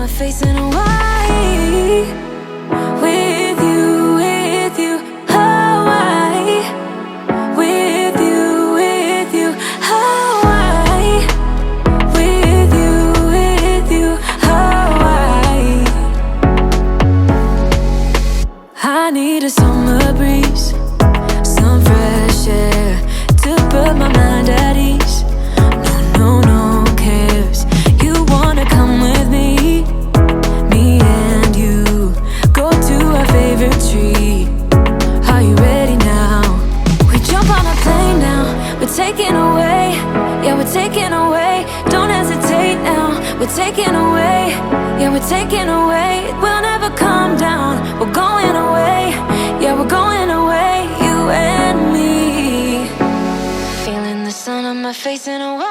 my face in Hawaii. With you, Hawaii. With you, Hawaii. With you, Hawaii. I need a summer breeze, some fresh air to put my mind at ease. No cares. You wanna come with me? Me and you go to our favorite tree. Are you ready now? We jump on a plane now. We're taking away, yeah, we're taking away. Don't hesitate now. We're taking away, yeah, we're taking away. We'll never come down. We're going away, yeah, we're going away. You and me, feeling the sun on my face in a while.